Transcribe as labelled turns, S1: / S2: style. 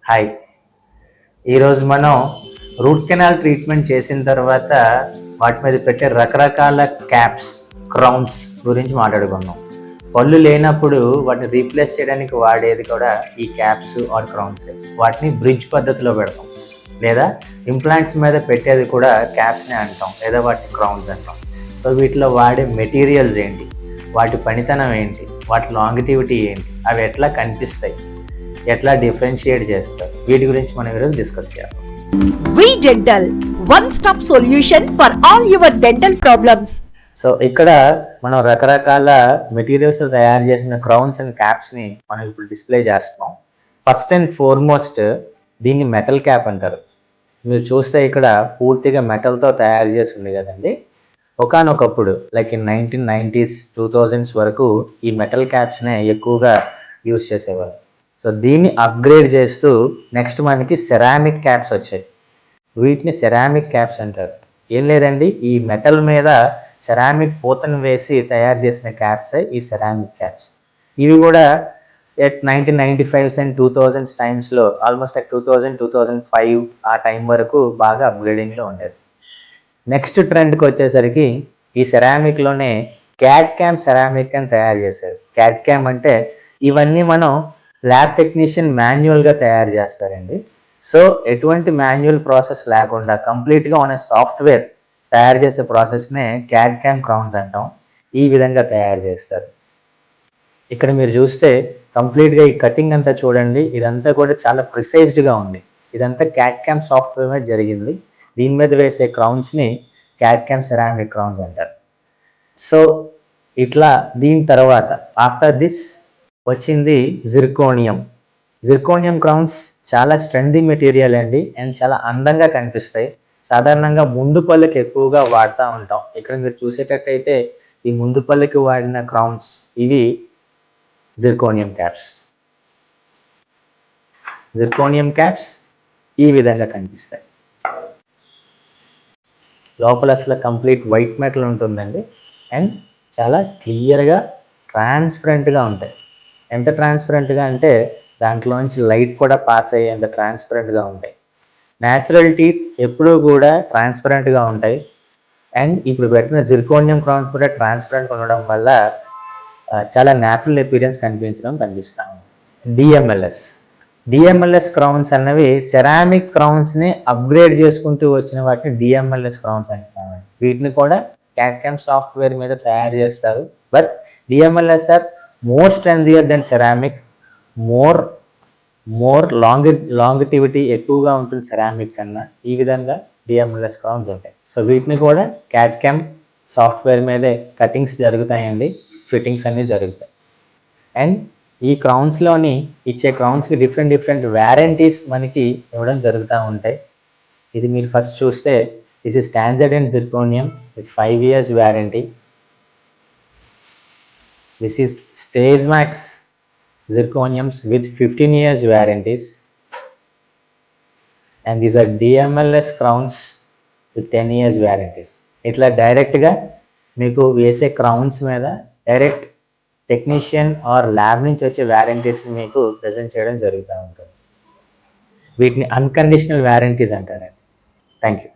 S1: Hi, ఈరోజు మనం root canal treatment చేసిన తర్వాత వాటి మీద పెట్టే రకరకాల క్యాప్స్, క్రౌన్స్ గురించి మాట్లాడుకుందాం. పళ్ళు లేనప్పుడు వాటిని రీప్లేస్ చేయడానికి వాడేది కూడా ఈ క్యాప్స్ ఆర్ క్రౌన్స్. వాటిని బ్రిడ్జ్ పద్ధతిలో పెడతాం, లేదా ఇంప్లాంట్స్ మీద పెట్టేది కూడా క్యాప్స్ని అంటాం, లేదా వాటిని క్రౌన్స్ అంటాం. సో వీటిలో వాడే మెటీరియల్స్ ఏంటి, వాటి పనితనం ఏంటి, వాటి లాంగిటివిటీ ఏంటి, అవి ఎట్లా కనిపిస్తాయి, ఎట్లా డిఫరెన్షియేట్ చేస్తారు, వీటి గురించి మనం ఈరోజు డిస్కస్ చేయాలి.
S2: V dental, one stop solution for all your dental problems.
S1: So ఇక్కడ మనం రకరకాల మెటీరియల్స్ తయారు చేసిన క్రౌన్స్ అండ్ క్యాప్స్ని మనం ఇప్పుడు డిస్ప్లే చేస్తున్నాం. ఫస్ట్ అండ్ ఫార్మోస్ట్ దీన్ని మెటల్ క్యాప్ అంటారు. మీరు చూస్తే ఇక్కడ పూర్తిగా మెటల్తో తయారు చేసి ఉంది కదండి. ఒకానొకప్పుడు లైక్ ఇన్ 1990s 2000s వరకు ఈ మెటల్ క్యాప్స్నే ఎక్కువగా యూజ్ చేసేవారు. సో దీన్ని అప్గ్రేడ్ చేస్తూ నెక్స్ట్ మనకి సెరామిక్ క్యాప్స్ వచ్చాయి. వీటిని సెరామిక్ క్యాప్స్ అంటారు. ఏం లేదండి, ఈ మెటల్ మీద సెరామిక్ పూతను వేసి తయారు చేసిన క్యాప్సే ఈ సెరామిక్ క్యాప్స్. ఇవి కూడా ఎట్ 1995s అండ్ 2000s టైమ్స్లో ఆల్మోస్ట్ లైక్ 2005 ఆ టైం వరకు బాగా అప్గ్రేడింగ్లో ఉండేది. నెక్స్ట్ ట్రెండ్కి వచ్చేసరికి ఈ సెరామిక్లోనే క్యాడ్ క్యామ్ సెరామిక్ అని తయారు చేశారు. క్యాడ్ క్యామ్ అంటే ఇవన్నీ మనం ల్యాబ్ టెక్నీషియన్ మాన్యువల్గా తయారు చేస్తారండి. సో ఎటువంటి మాన్యువల్ ప్రాసెస్ లేకుండా కంప్లీట్గా మన సాఫ్ట్వేర్ తయారు చేసే ప్రాసెస్నే క్యాడ్ క్యామ్ క్రౌన్స్ అంటాం. ఈ విధంగా తయారు చేస్తారు. ఇక్కడ మీరు చూస్తే కంప్లీట్గా ఈ కటింగ్ అంతా చూడండి, ఇదంతా కూడా చాలా ప్రిసైజ్డ్గా ఉంది. ఇదంతా క్యాడ్ క్యామ్ సాఫ్ట్వేర్ మీద జరిగింది. దీని మీద వేసే క్రౌన్స్ని క్యాడ్ క్యామ్ సెరామిక్ క్రౌన్స్ అంటారు. సో ఇట్లా దీని తర్వాత ఆఫ్టర్ దిస్ వచ్చింది జిర్కోనియం. జిర్కోనియం క్రౌన్స్ చాలా స్ట్రెంతీ మెటీరియల్ అండి, అండ్ చాలా అందంగా కనిపిస్తాయి. సాధారణంగా ముందు పళ్ళకి ఎక్కువగా వాడుతూ ఉంటాం. ఇక్కడ మీరు చూసేటట్టయితే ఈ ముందు పళ్ళకి వాడిన క్రౌన్స్ ఇవి జిర్కోనియం క్యాప్స్. జిర్కోనియం క్యాప్స్ ఈ విధంగా కనిపిస్తాయి. లోపల అసలు కంప్లీట్ వైట్ మెటల్ ఉంటుందండి, అండ్ చాలా క్లియర్గా ట్రాన్స్పరెంట్గా ఉంటాయి. ఎంత ట్రాన్స్పరెంట్గా అంటే దాంట్లోంచి లైట్ కూడా పాస్ అయ్యేంత ట్రాన్స్పరెంట్గా ఉంటాయి. న్యాచురల్ టీత్ ఎప్పుడూ కూడా ట్రాన్స్పరెంట్గా ఉంటాయి. అండ్ ఇప్పుడు పెట్టిన జిర్కోనియం క్రౌన్స్ కూడా ట్రాన్స్పరెంట్గా ఉండడం వల్ల చాలా న్యాచురల్ అపీరెన్స్ కనిపిస్తాం. డిఎంఎల్ఎస్ క్రౌన్స్ అన్నవి సెరామిక్ క్రౌన్స్ని అప్గ్రేడ్ చేసుకుంటూ వచ్చిన వాటిని డిఎంఎల్ఎస్ క్రౌన్స్ అంటున్నాం. వీటిని కూడా క్యాడ్ క్యామ్ సాఫ్ట్వేర్ మీద తయారు చేస్తారు. But DMLS are more strengthier than ceramic, more longevity ఎక్కువగా ఉంటుంది సెరామిక్ కన్నా. ఈ విధంగా డిఎంఎల్ఎస్ క్రౌన్స్ ఉంటాయి. సో వీటిని కూడా క్యాడ్ క్యామ్ సాఫ్ట్వేర్ మీదే కటింగ్స్ జరుగుతాయండి, ఫిట్టింగ్స్ అన్నీ జరుగుతాయి. అండ్ ఈ క్రౌన్స్లోని ఇచ్చే క్రౌన్స్కి డిఫరెంట్ వ్యారంటీస్ మనకి ఇవ్వడం జరుగుతూ ఉంటాయి. ఇది మీరు ఫస్ట్ చూస్తే this is standard and zirconium with 5 years warranty. This is StageMax zirconiums with 15 years warranties, and these are DMLS crowns with 10 years warranties. ఇట్లా డైరెక్ట్గా మీకు వేసే క్రౌన్స్ మీద డైరెక్ట్ టెక్నీషియన్ ఆర్ ల్యాబ్ నుంచి వచ్చే వ్యారంటీస్ మీకు ప్రెజెంట్ చేయడం జరుగుతూ ఉంటుంది. వీటిని అన్కండిషనల్ వ్యారంటీస్ అంటారండి. Thank you.